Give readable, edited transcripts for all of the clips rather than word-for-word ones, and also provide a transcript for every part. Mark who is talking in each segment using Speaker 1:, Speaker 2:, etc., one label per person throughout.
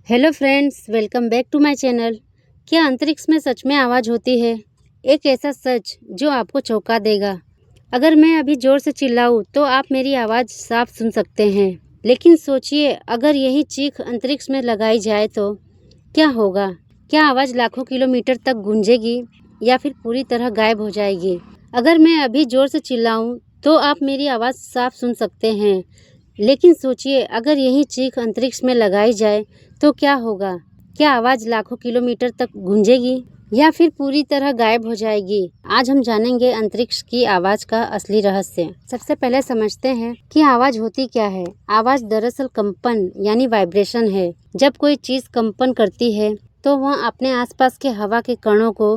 Speaker 1: Hello friends, welcome back to my channel. क्या अंतरिक्ष में सच में आवाज़ होती है? एक ऐसा सच जो आपको चौंका देगा। अगर मैं अभी ज़ोर से चिल्लाऊं तो आप मेरी आवाज़ साफ सुन सकते हैं। लेकिन सोचिए, अगर यही चीख अंतरिक्ष में लगाई जाए तो क्या होगा? क्या आवाज़ लाखों किलोमीटर तक गूंजेगी या फिर पूरी तरह गायब हो जाएगी? अगर मैं अभी ज़ोर से चिल्लाऊं तो आप मेरी आवाज़ साफ सुन सकते हैं। लेकिन सोचिए, अगर यही चीख अंतरिक्ष में लगाई जाए तो क्या होगा? क्या आवाज़ लाखों किलोमीटर तक गूंजेगी या फिर पूरी तरह गायब हो जाएगी? आज हम जानेंगे अंतरिक्ष की आवाज़ का असली रहस्य। सबसे पहले समझते हैं कि आवाज़ होती क्या है। आवाज़ दरअसल कंपन यानी वाइब्रेशन है। जब कोई चीज़ कंपन करती है तो वह अपने आसपास के हवा के कणों को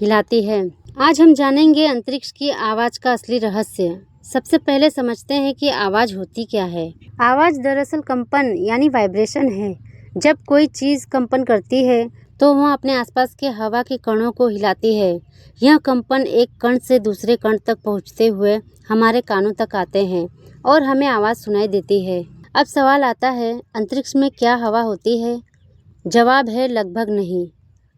Speaker 1: हिलाती है। आज हम जानेंगे अंतरिक्ष की आवाज़ का असली रहस्य। सबसे पहले समझते हैं कि आवाज़ होती क्या है। आवाज़ दरअसल कंपन यानी वाइब्रेशन है। जब कोई चीज़ कंपन करती है तो वह अपने आसपास के हवा के कणों को हिलाती है। यह कंपन एक कण से दूसरे कण तक पहुंचते हुए हमारे कानों तक आते हैं और हमें आवाज़ सुनाई देती है। अब सवाल आता है, अंतरिक्ष में क्या हवा होती है? जवाब है लगभग नहीं।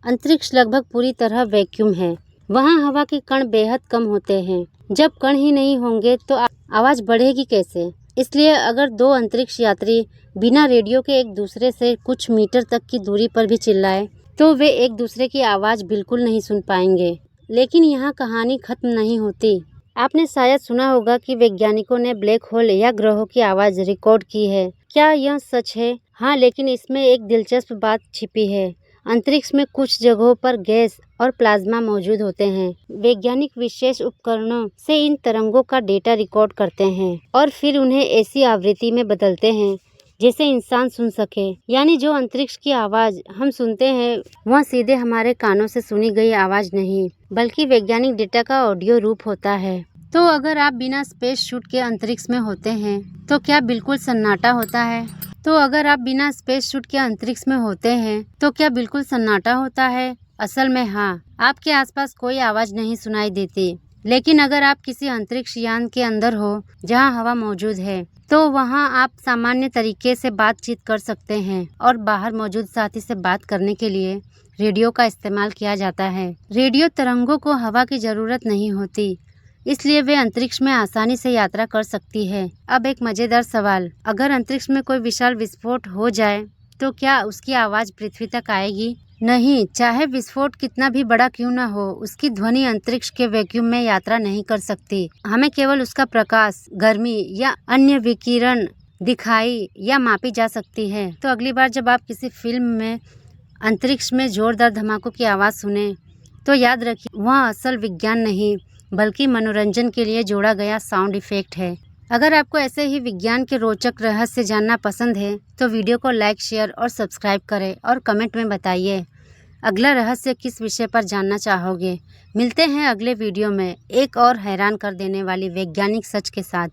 Speaker 1: अंतरिक्ष लगभग पूरी तरह वैक्यूम है। वहाँ हवा के कण बेहद कम होते हैं। जब कण ही नहीं होंगे तो आवाज़ बढ़ेगी कैसे? इसलिए अगर दो अंतरिक्ष यात्री बिना रेडियो के एक दूसरे से कुछ मीटर तक की दूरी पर भी चिल्लाए तो वे एक दूसरे की आवाज़ बिल्कुल नहीं सुन पाएंगे। लेकिन यहाँ कहानी खत्म नहीं होती। आपने शायद सुना होगा कि वैज्ञानिकों ने ब्लैक होल या ग्रहों की आवाज़ रिकॉर्ड की है। क्या यह सच है? हाँ, लेकिन इसमें एक दिलचस्प बात छिपी है। अंतरिक्ष में कुछ जगहों पर गैस और प्लाज्मा मौजूद होते हैं। वैज्ञानिक विशेष उपकरणों से इन तरंगों का डेटा रिकॉर्ड करते हैं और फिर उन्हें ऐसी आवृत्ति में बदलते हैं जिसे इंसान सुन सके। यानी जो अंतरिक्ष की आवाज़ हम सुनते हैं वह सीधे हमारे कानों से सुनी गई आवाज़ नहीं, बल्कि वैज्ञानिक डेटा का ऑडियो रूप होता है। तो अगर आप बिना स्पेस शूट के अंतरिक्ष में होते हैं तो क्या बिल्कुल सन्नाटा होता है? असल में हाँ, आपके आसपास कोई आवाज़ नहीं सुनाई देती। लेकिन अगर आप किसी अंतरिक्ष यान के अंदर हो जहां हवा मौजूद है तो वहां आप सामान्य तरीके से बातचीत कर सकते हैं और बाहर मौजूद साथी से बात करने के लिए रेडियो का इस्तेमाल किया जाता है। रेडियो तरंगों को हवा की ज़रूरत नहीं होती, इसलिए वे अंतरिक्ष में आसानी से यात्रा कर सकती है। अब एक मज़ेदार सवाल, अगर अंतरिक्ष में कोई विशाल विस्फोट हो जाए तो क्या उसकी आवाज़ पृथ्वी तक आएगी? नहीं, चाहे विस्फोट कितना भी बड़ा क्यों न हो, उसकी ध्वनि अंतरिक्ष के वैक्यूम में यात्रा नहीं कर सकती। हमें केवल उसका प्रकाश, गर्मी या अन्य विकिरण दिखाई या मापी जा सकती है। तो अगली बार जब आप किसी फिल्म में अंतरिक्ष में जोरदार धमाकों की आवाज़ सुने तो याद रखिए, वह असल विज्ञान नहीं बल्कि मनोरंजन के लिए जोड़ा गया साउंड इफेक्ट है। अगर आपको ऐसे ही विज्ञान के रोचक रहस्य जानना पसंद है तो वीडियो को लाइक, शेयर और सब्सक्राइब करें और कमेंट में बताइए अगला रहस्य किस विषय पर जानना चाहोगे। मिलते हैं अगले वीडियो में एक और हैरान कर देने वाली वैज्ञानिक सच के साथ।